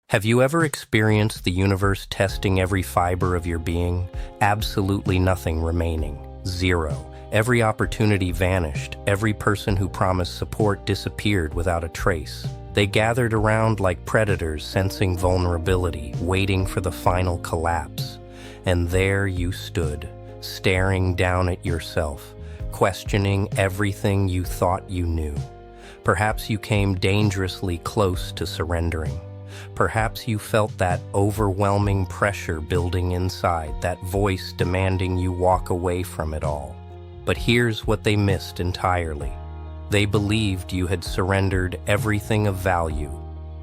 Have you ever experienced the universe testing every fiber of your being? Absolutely nothing remaining. Zero. Every opportunity vanished. Every person who promised support disappeared without a trace. They gathered around like predators, sensing vulnerability, waiting for the final collapse. And there you stood, staring down at yourself, questioning everything you thought you knew. Perhaps you came dangerously close to surrendering. Perhaps you felt that overwhelming pressure building inside, that voice demanding you walk away from it all. But here's what they missed entirely. They believed you had surrendered everything of value,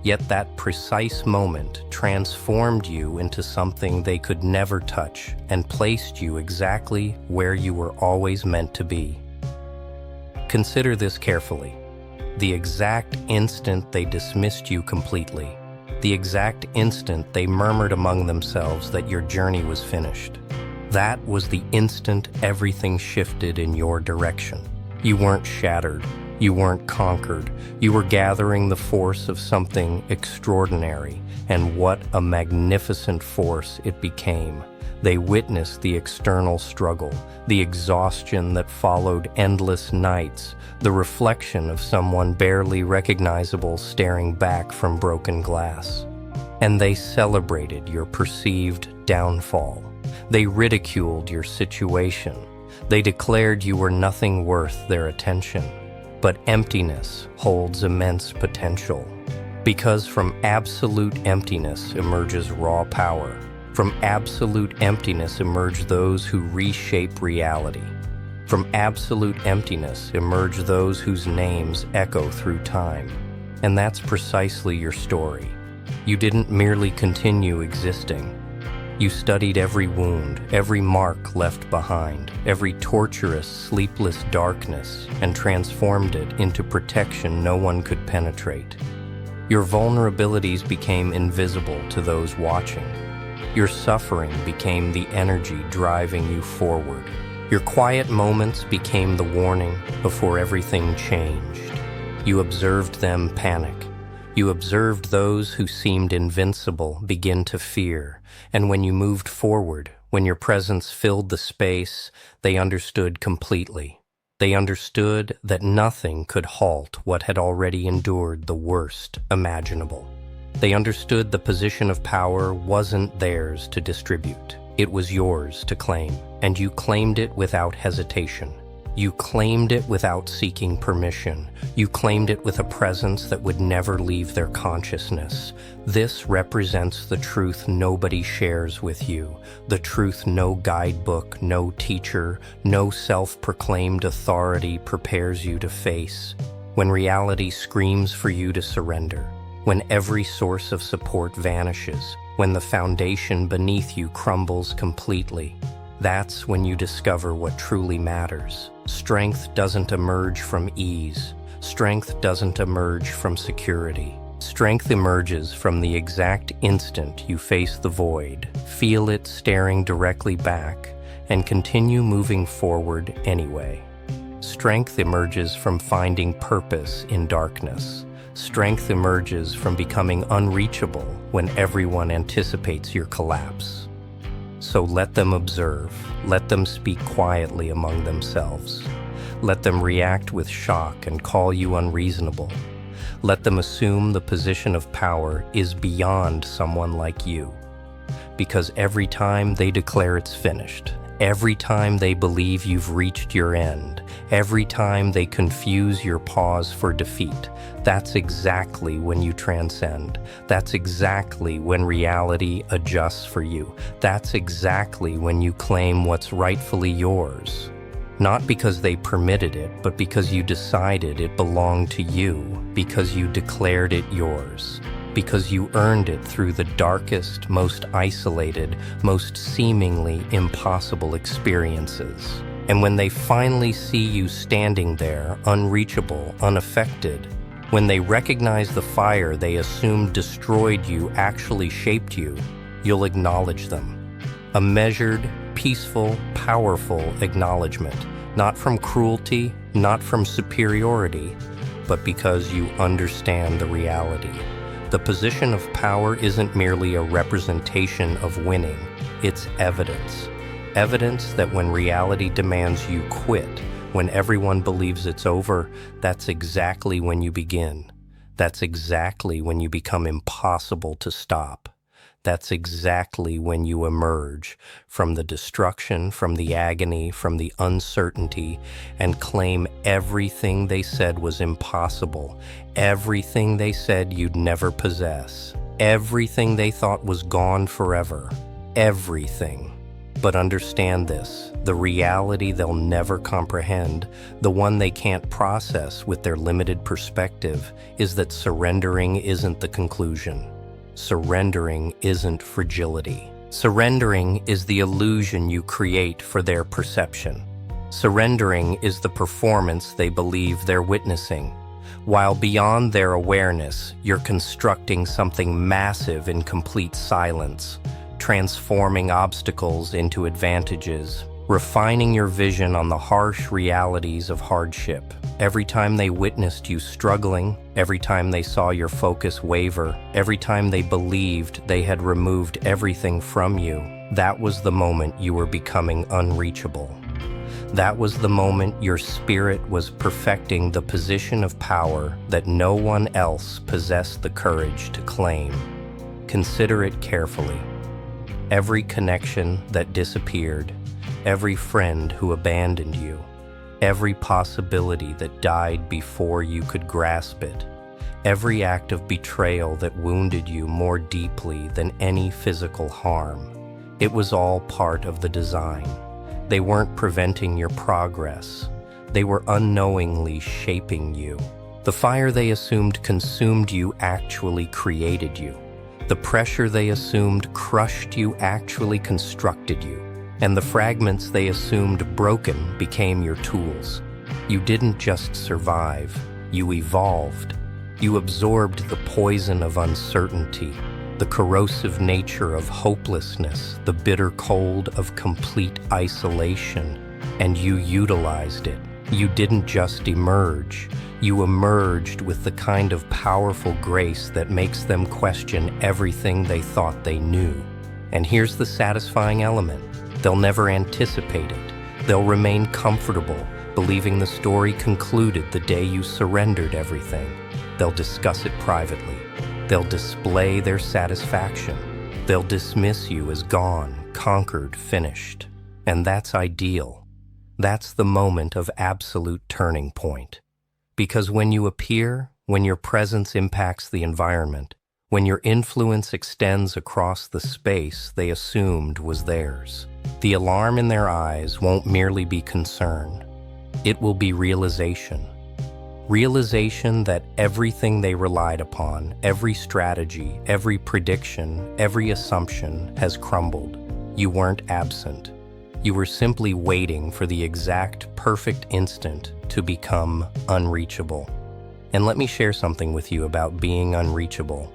yet that precise moment transformed you into something they could never touch and placed you exactly where you were always meant to be. Consider this carefully. The exact instant they dismissed you completely, the exact instant they murmured among themselves that your journey was finished. That was the instant everything shifted in your direction. You weren't shattered. You weren't conquered. You were gathering the force of something extraordinary, and what a magnificent force it became. They witnessed the external struggle, the exhaustion that followed endless nights, the reflection of someone barely recognizable staring back from broken glass. And they celebrated your perceived downfall. They ridiculed your situation. They declared you were nothing worth their attention. But emptiness holds immense potential. Because from absolute emptiness emerges raw power. From absolute emptiness emerge those who reshape reality. From absolute emptiness emerge those whose names echo through time. And that's precisely your story. You didn't merely continue existing. You studied every wound, every mark left behind, every torturous, sleepless darkness, and transformed it into protection no one could penetrate. Your vulnerabilities became invisible to those watching. Your suffering became the energy driving you forward. Your quiet moments became the warning before everything changed. You observed them panic. You observed those who seemed invincible begin to fear, and when you moved forward, when your presence filled the space, they understood completely. They understood that nothing could halt what had already endured the worst imaginable. They understood the position of power wasn't theirs to distribute. It was yours to claim, and you claimed it without hesitation. You claimed it without seeking permission. You claimed it with a presence that would never leave their consciousness. This represents the truth nobody shares with you, the truth no guidebook, no teacher, no self-proclaimed authority prepares you to face. When reality screams for you to surrender, when every source of support vanishes, when the foundation beneath you crumbles completely, that's when you discover what truly matters. Strength doesn't emerge from ease. Strength doesn't emerge from security. Strength emerges from the exact instant you face the void, feel it staring directly back, and continue moving forward anyway. Strength emerges from finding purpose in darkness. Strength emerges from becoming unreachable when everyone anticipates your collapse. So let them observe, let them speak quietly among themselves. Let them react with shock and call you unreasonable. Let them assume the position of power is beyond someone like you. Because every time they declare it's finished, every time they believe you've reached your end, every time they confuse your pause for defeat, that's exactly when you transcend. That's exactly when reality adjusts for you. That's exactly when you claim what's rightfully yours. Not because they permitted it, but because you decided it belonged to you, because you declared it yours, because you earned it through the darkest, most isolated, most seemingly impossible experiences. And when they finally see you standing there, unreachable, unaffected, when they recognize the fire they assumed destroyed you actually shaped you, you'll acknowledge them. A measured, peaceful, powerful acknowledgement, not from cruelty, not from superiority, but because you understand the reality. The position of power isn't merely a representation of winning, it's evidence. Evidence that when reality demands you quit, when everyone believes it's over, that's exactly when you begin. That's exactly when you become impossible to stop. That's exactly when you emerge from the destruction, from the agony, from the uncertainty, and claim everything they said was impossible, everything they said you'd never possess, everything they thought was gone forever, everything. But understand this, the reality they'll never comprehend, the one they can't process with their limited perspective, is that surrendering isn't the conclusion. Surrendering isn't fragility. Surrendering is the illusion you create for their perception. Surrendering is the performance they believe they're witnessing. While beyond their awareness, you're constructing something massive in complete silence, transforming obstacles into advantages, refining your vision on the harsh realities of hardship. Every time they witnessed you struggling, every time they saw your focus waver, every time they believed they had removed everything from you, that was the moment you were becoming unreachable. That was the moment your spirit was perfecting the position of power that no one else possessed the courage to claim. Consider it carefully. Every connection that disappeared, every friend who abandoned you, every possibility that died before you could grasp it, every act of betrayal that wounded you more deeply than any physical harm, it was all part of the design. They weren't preventing your progress. They were unknowingly shaping you. The fire they assumed consumed you actually created you. The pressure they assumed crushed you actually constructed you, and the fragments they assumed broken became your tools. You didn't just survive, you evolved. You absorbed the poison of uncertainty, the corrosive nature of hopelessness, the bitter cold of complete isolation, and you utilized it. You didn't just emerge. You emerged with the kind of powerful grace that makes them question everything they thought they knew. And here's the satisfying element. They'll never anticipate it. They'll remain comfortable, believing the story concluded the day you surrendered everything. They'll discuss it privately. They'll display their satisfaction. They'll dismiss you as gone, conquered, finished. And that's ideal. That's the moment of absolute turning point. Because when you appear, when your presence impacts the environment, when your influence extends across the space they assumed was theirs, the alarm in their eyes won't merely be concern. It will be realization. Realization that everything they relied upon, every strategy, every prediction, every assumption has crumbled. You weren't absent. You were simply waiting for the exact perfect instant to become unreachable. And let me share something with you about being unreachable.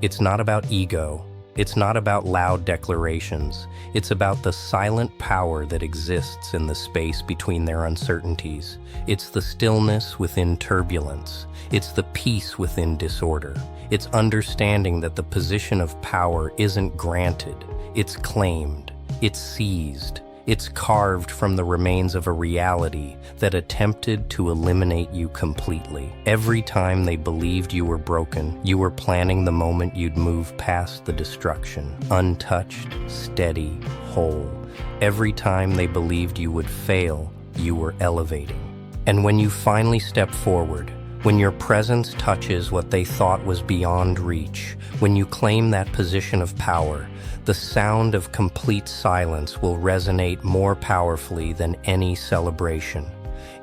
It's not about ego. It's not about loud declarations. It's about the silent power that exists in the space between their uncertainties. It's the stillness within turbulence. It's the peace within disorder. It's understanding that the position of power isn't granted. It's claimed. It's seized. It's carved from the remains of a reality that attempted to eliminate you completely. Every time they believed you were broken, you were planning the moment you'd move past the destruction, untouched, steady, whole. Every time they believed you would fail, you were elevating. And when you finally step forward, when your presence touches what they thought was beyond reach, when you claim that position of power, the sound of complete silence will resonate more powerfully than any celebration.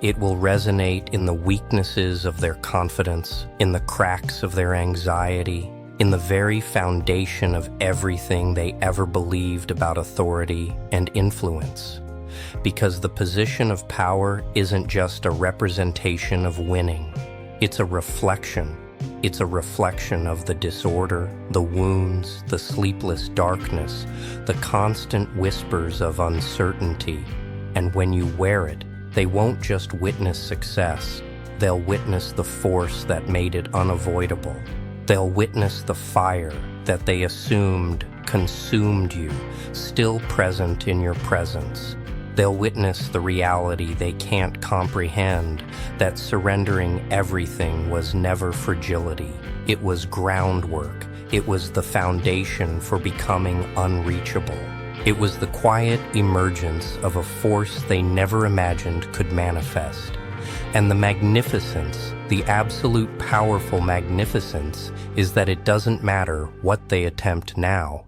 It will resonate in the weaknesses of their confidence, in the cracks of their anxiety, in the very foundation of everything they ever believed about authority and influence. Because the position of power isn't just a representation of winning. It's a reflection. It's a reflection of the disorder, the wounds, the sleepless darkness, the constant whispers of uncertainty. And when you wear it, they won't just witness success. They'll witness the force that made it unavoidable. They'll witness the fire that they assumed consumed you, still present in your presence. They'll witness the reality they can't comprehend, that surrendering everything was never fragility. It was groundwork. It was the foundation for becoming unreachable. It was the quiet emergence of a force they never imagined could manifest. And the magnificence, the absolute powerful magnificence, is that it doesn't matter what they attempt now.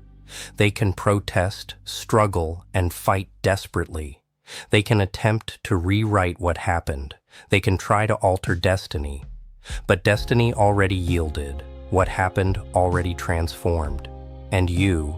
They can protest, struggle, and fight desperately. They can attempt to rewrite what happened. They can try to alter destiny. But destiny already yielded. What happened already transformed. And you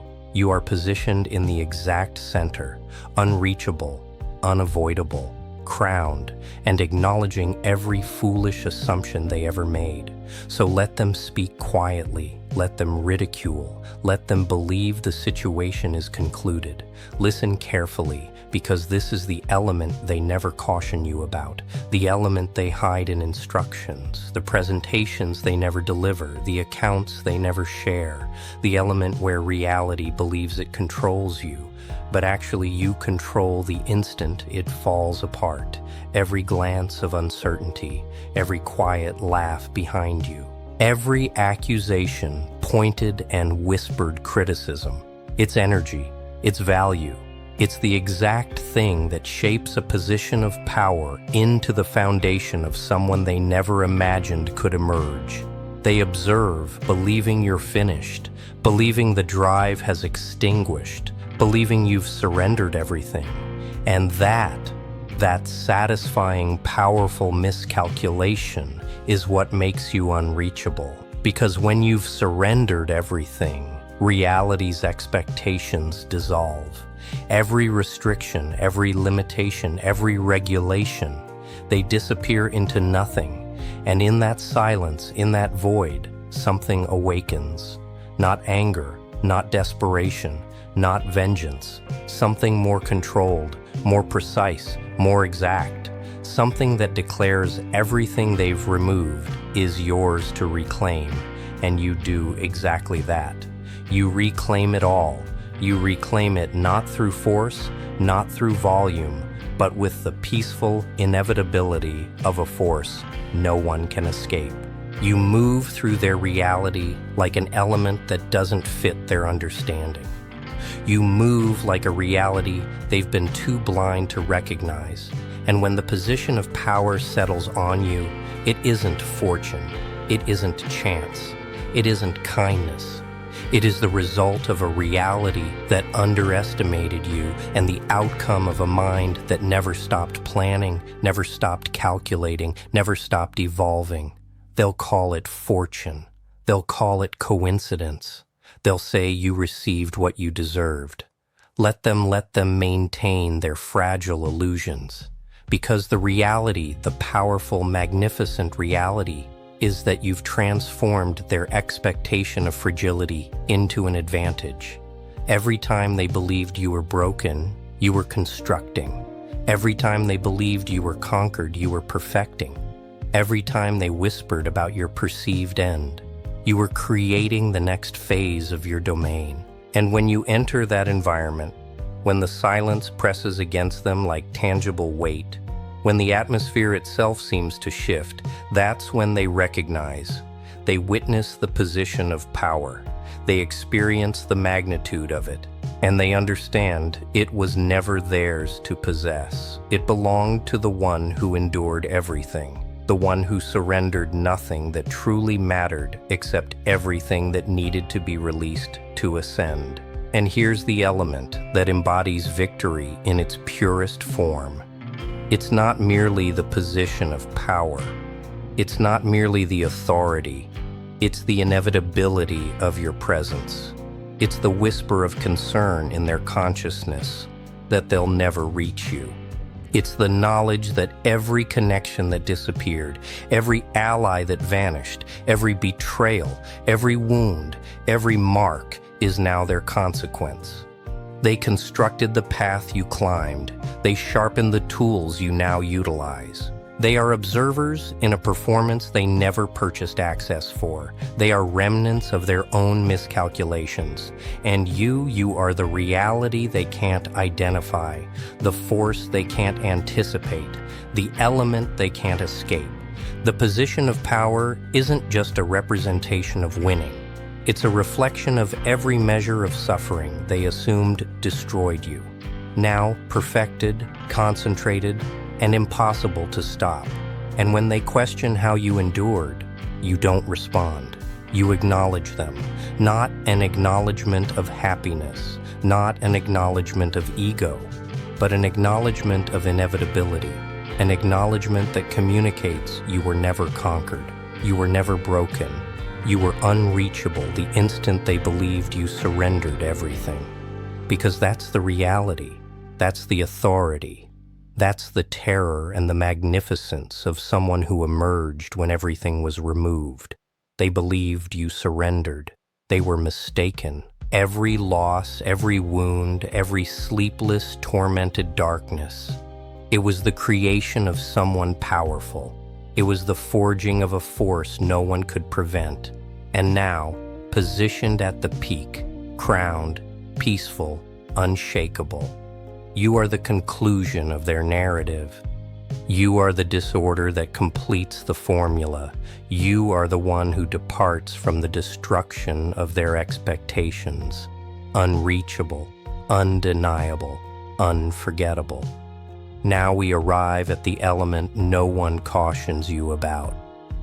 are positioned in the exact center, unreachable, unavoidable, crowned, and acknowledging every foolish assumption they ever made. So let them speak quietly, let them ridicule, let them believe the situation is concluded. Listen carefully, because this is the element they never caution you about, the element they hide in instructions, the presentations they never deliver, the accounts they never share, the element where reality believes it controls you, but actually you control the instant it falls apart, every glance of uncertainty, every quiet laugh behind you, every accusation, pointed and whispered criticism, its energy, its value. It's the exact thing that shapes a position of power into the foundation of someone they never imagined could emerge. They observe, believing you're finished, believing the drive has extinguished, believing you've surrendered everything. And that satisfying, powerful miscalculation is what makes you unreachable. Because when you've surrendered everything, reality's expectations dissolve. Every restriction, every limitation, every regulation, they disappear into nothing. And in that silence, in that void, something awakens. Not anger, not desperation, not vengeance. Something more controlled, more precise, more exact. Something that declares everything they've removed is yours to reclaim. And you do exactly that. You reclaim it all. You reclaim it not through force, not through volume, but with the peaceful inevitability of a force no one can escape. You move through their reality like an element that doesn't fit their understanding. You move like a reality they've been too blind to recognize. And when the position of power settles on you, it isn't fortune, it isn't chance, it isn't kindness. It is the result of a reality that underestimated you and the outcome of a mind that never stopped planning, never stopped calculating, never stopped evolving. They'll call it fortune. They'll call it coincidence. They'll say you received what you deserved. Let them maintain their fragile illusions. Because the reality, the powerful, magnificent reality, is that you've transformed their expectation of fragility into an advantage. Every time they believed you were broken, you were constructing. Every time they believed you were conquered, you were perfecting. Every time they whispered about your perceived end, you were creating the next phase of your domain. And when you enter that environment, when the silence presses against them like tangible weight, when the atmosphere itself seems to shift, that's when they recognize. They witness the position of power. They experience the magnitude of it. And they understand it was never theirs to possess. It belonged to the one who endured everything, the one who surrendered nothing that truly mattered except everything that needed to be released to ascend. And here's the element that embodies victory in its purest form. It's not merely the position of power. It's not merely the authority. It's the inevitability of your presence. It's the whisper of concern in their consciousness that they'll never reach you. It's the knowledge that every connection that disappeared, every ally that vanished, every betrayal, every wound, every mark is now their consequence. They constructed the path you climbed. They sharpened the tools you now utilize. They are observers in a performance they never purchased access for. They are remnants of their own miscalculations. And you are the reality they can't identify, the force they can't anticipate, the element they can't escape. The position of power isn't just a representation of winning. It's a reflection of every measure of suffering they assumed destroyed you. Now perfected, concentrated, and impossible to stop. And when they question how you endured, you don't respond. You acknowledge them. Not an acknowledgement of happiness, not an acknowledgement of ego, but an acknowledgement of inevitability, an acknowledgement that communicates you were never conquered, you were never broken, you were unreachable the instant they believed you surrendered everything. Because that's the reality, that's the authority, that's the terror and the magnificence of someone who emerged when everything was removed. They believed you surrendered. They were mistaken. Every loss, every wound, every sleepless, tormented darkness. It was the creation of someone powerful. It was the forging of a force no one could prevent. And now, positioned at the peak, crowned, peaceful, unshakable. You are the conclusion of their narrative. You are the disorder that completes the formula. You are the one who departs from the destruction of their expectations. Unreachable, undeniable, unforgettable. Now we arrive at the element no one cautions you about.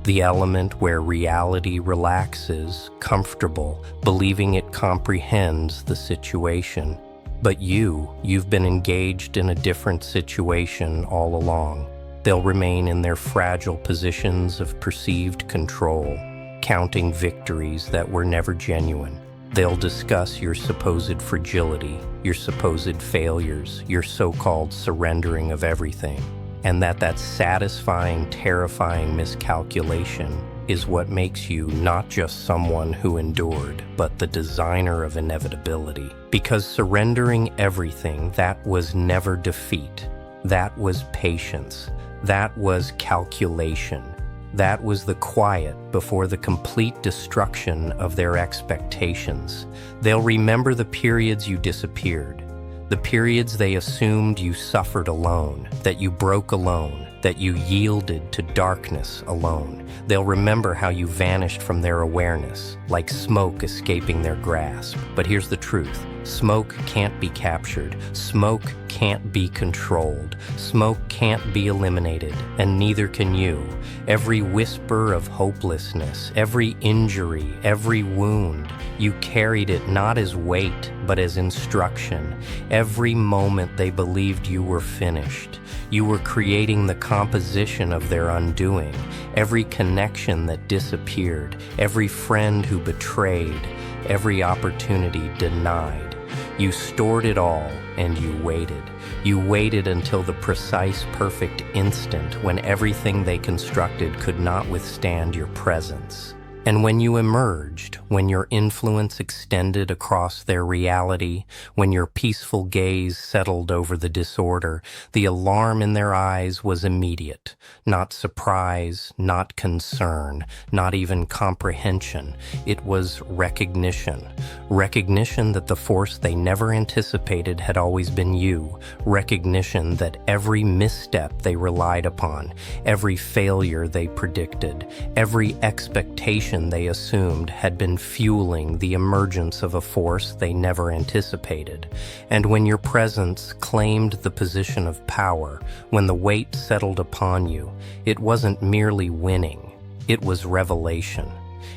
The element where reality relaxes, comfortable, believing it comprehends the situation. But you've been engaged in a different situation all along. They'll remain in their fragile positions of perceived control, counting victories that were never genuine. They'll discuss your supposed fragility, your supposed failures, your so-called surrendering of everything, and that satisfying, terrifying miscalculation is what makes you not just someone who endured, but the designer of inevitability. Because surrendering everything, that was never defeat. That was patience. That was calculation. That was the quiet before the complete destruction of their expectations. They'll remember the periods you disappeared, the periods they assumed you suffered alone, that you broke alone, that you yielded to darkness alone. They'll remember how you vanished from their awareness, like smoke escaping their grasp. But here's the truth. Smoke can't be captured. Smoke can't be controlled. Smoke can't be eliminated, and neither can you. Every whisper of hopelessness, every injury, every wound, you carried it not as weight, but as instruction. Every moment they believed you were finished. You were creating the composition of their undoing. Every connection that disappeared, every friend who betrayed, every opportunity denied. You stored it all, and you waited. You waited until the precise, perfect instant when everything they constructed could not withstand your presence. And when you emerged, when your influence extended across their reality, when your peaceful gaze settled over the disorder, the alarm in their eyes was immediate. Not surprise, not concern, not even comprehension. It was recognition. Recognition that the force they never anticipated had always been you. Recognition that every misstep they relied upon, every failure they predicted, every expectation they assumed had been fueling the emergence of a force they never anticipated. And when your presence claimed the position of power, when the weight settled upon you, it wasn't merely winning, it was revelation.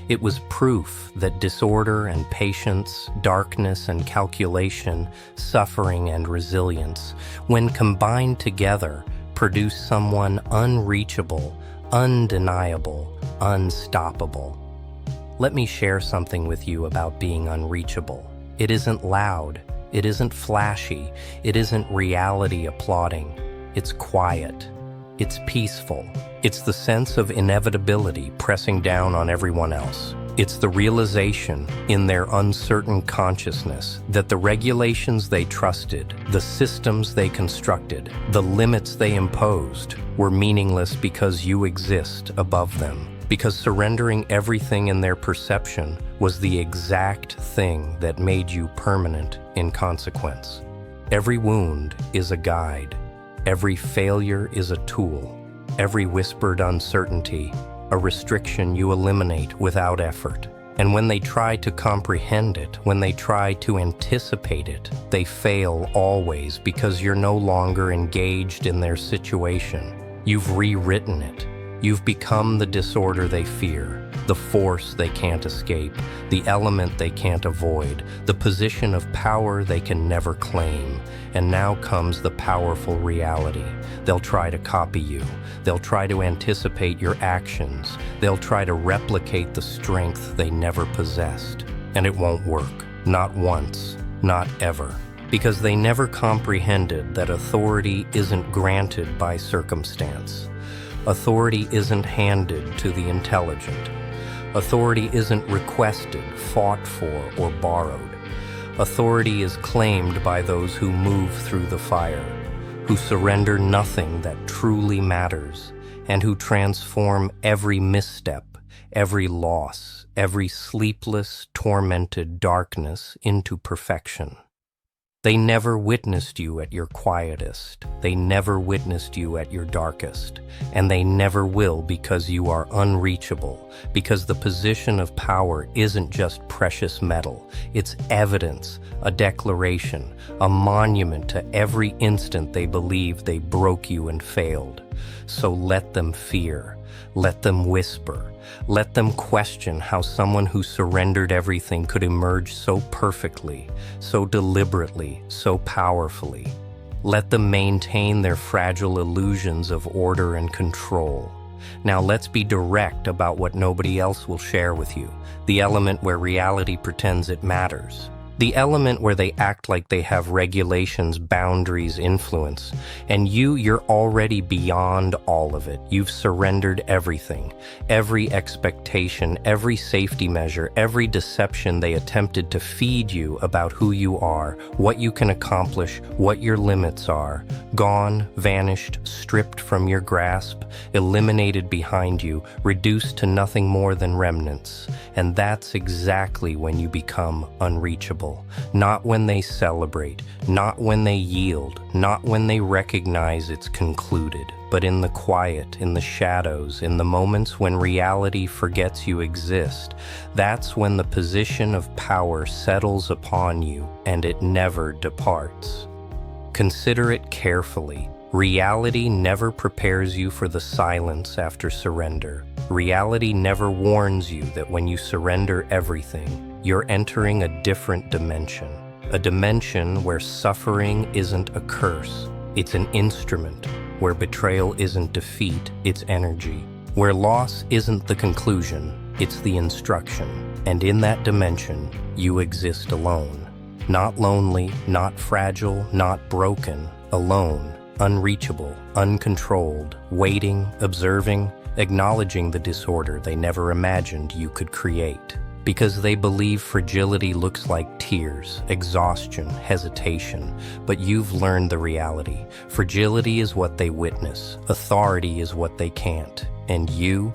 It was proof that disorder and patience, darkness and calculation, suffering and resilience, when combined together, produce someone unreachable, undeniable, unstoppable. Let me share something with you about being unreachable. It isn't loud, it isn't flashy, it isn't reality applauding. It's quiet, it's peaceful. It's the sense of inevitability pressing down on everyone else. It's the realization, in their uncertain consciousness, that the regulations they trusted, the systems they constructed, the limits they imposed, were meaningless because you exist above them. Because surrendering everything in their perception was the exact thing that made you permanent in consequence. Every wound is a guide. Every failure is a tool. Every whispered uncertainty, a restriction you eliminate without effort. And when they try to comprehend it, when they try to anticipate it, they fail always because you're no longer engaged in their situation. You've rewritten it. You've become the disorder they fear, the force they can't escape, the element they can't avoid, the position of power they can never claim. And now comes the powerful reality. They'll try to copy you. They'll try to anticipate your actions. They'll try to replicate the strength they never possessed. And it won't work. Not once. Not ever. Because they never comprehended that authority isn't granted by circumstance. Authority isn't handed to the intelligent. Authority isn't requested, fought for, or borrowed. Authority is claimed by those who move through the fire, who surrender nothing that truly matters, and who transform every misstep, every loss, every sleepless, tormented darkness into perfection. They never witnessed you at your quietest. They never witnessed you at your darkest. And they never will because you are unreachable, because the position of power isn't just precious metal. It's evidence, a declaration, a monument to every instant they believed they broke you and failed. So let them fear. Let them whisper. Let them question how someone who surrendered everything could emerge so perfectly, so deliberately, so powerfully. Let them maintain their fragile illusions of order and control. Now let's be direct about what nobody else will share with you, the element where reality pretends it matters. The element where they act like they have regulations, boundaries, influence, and you're already beyond all of it. You've surrendered everything, every expectation, every safety measure, every deception they attempted to feed you about who you are, what you can accomplish, what your limits are. Gone, vanished, stripped from your grasp, eliminated behind you, reduced to nothing more than remnants. And that's exactly when you become unreachable. Not when they celebrate, not when they yield, not when they recognize it's concluded, but in the quiet, in the shadows, in the moments when reality forgets you exist. That's when the position of power settles upon you and it never departs. Consider it carefully. Reality never prepares you for the silence after surrender. Reality never warns you that when you surrender everything, you're entering a different dimension. A dimension where suffering isn't a curse, it's an instrument. Where betrayal isn't defeat, it's energy. Where loss isn't the conclusion, it's the instruction. And in that dimension, you exist alone. Not lonely, not fragile, not broken, alone, unreachable, uncontrolled, waiting, observing, acknowledging the disorder they never imagined you could create. Because they believe fragility looks like tears, exhaustion, hesitation. But you've learned the reality. Fragility is what they witness. Authority is what they can't. And you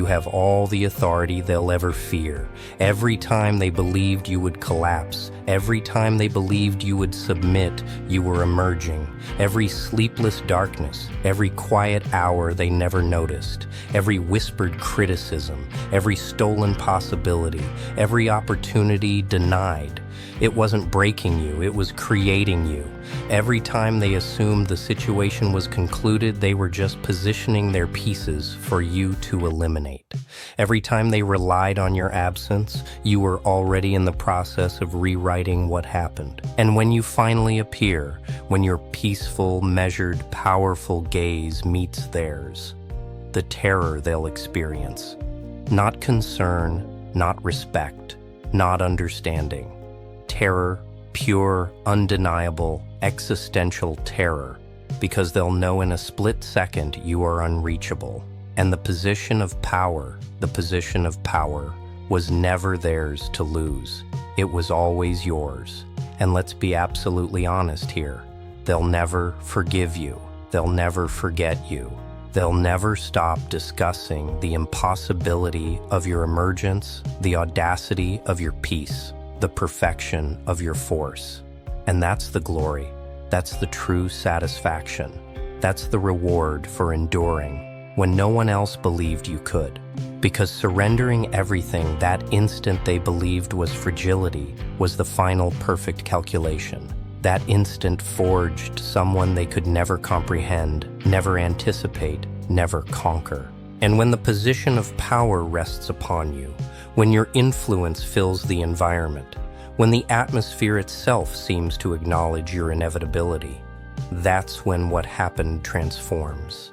have all the authority they'll ever fear. Every time they believed you would collapse, every time they believed you would submit, you were emerging. Every sleepless darkness, every quiet hour they never noticed, every whispered criticism, every stolen possibility, every opportunity denied. It wasn't breaking you, it was creating you. Every time they assumed the situation was concluded, they were just positioning their pieces for you to eliminate. Every time they relied on your absence, you were already in the process of rewriting what happened. And when you finally appear, when your peaceful, measured, powerful gaze meets theirs, the terror they'll experience. Not concern, not respect, not understanding. Terror, pure, undeniable, existential terror, because they'll know in a split second you are unreachable. And the position of power was never theirs to lose. It was always yours. And let's be absolutely honest here. They'll never forgive you. They'll never forget you. They'll never stop discussing the impossibility of your emergence, the audacity of your peace, the perfection of your force. And that's the glory. That's the true satisfaction. That's the reward for enduring when no one else believed you could. Because surrendering everything that instant they believed was fragility was the final perfect calculation. That instant forged someone they could never comprehend, never anticipate, never conquer. And when the position of power rests upon you, when your influence fills the environment, when the atmosphere itself seems to acknowledge your inevitability, that's when what happened transforms.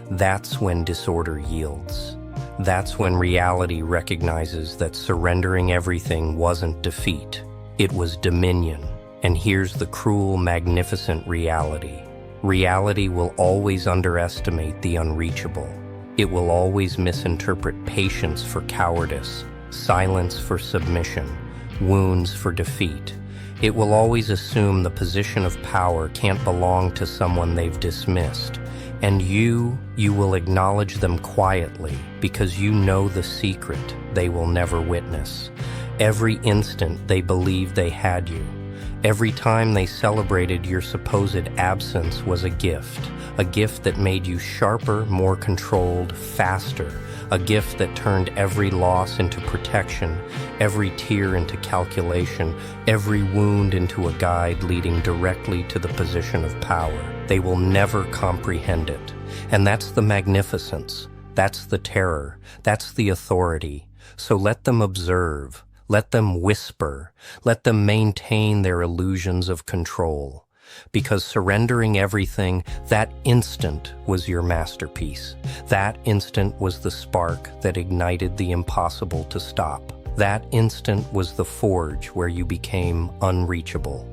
That's when disorder yields. That's when reality recognizes that surrendering everything wasn't defeat. It was dominion. And here's the cruel, magnificent reality. Reality will always underestimate the unreachable. It will always misinterpret patience for cowardice, silence for submission, wounds for defeat. It will always assume the position of power can't belong to someone they've dismissed. And you will acknowledge them quietly because you know the secret they will never witness. Every instant they believed they had you. Every time they celebrated your supposed absence was a gift that made you sharper, more controlled, faster, a gift that turned every loss into protection, every tear into calculation, every wound into a guide leading directly to the position of power. They will never comprehend it. And that's the magnificence, that's the terror, that's the authority. So let them observe. Let them whisper. Let them maintain their illusions of control. Because surrendering everything, that instant was your masterpiece. That instant was the spark that ignited the impossible to stop. That instant was the forge where you became unreachable.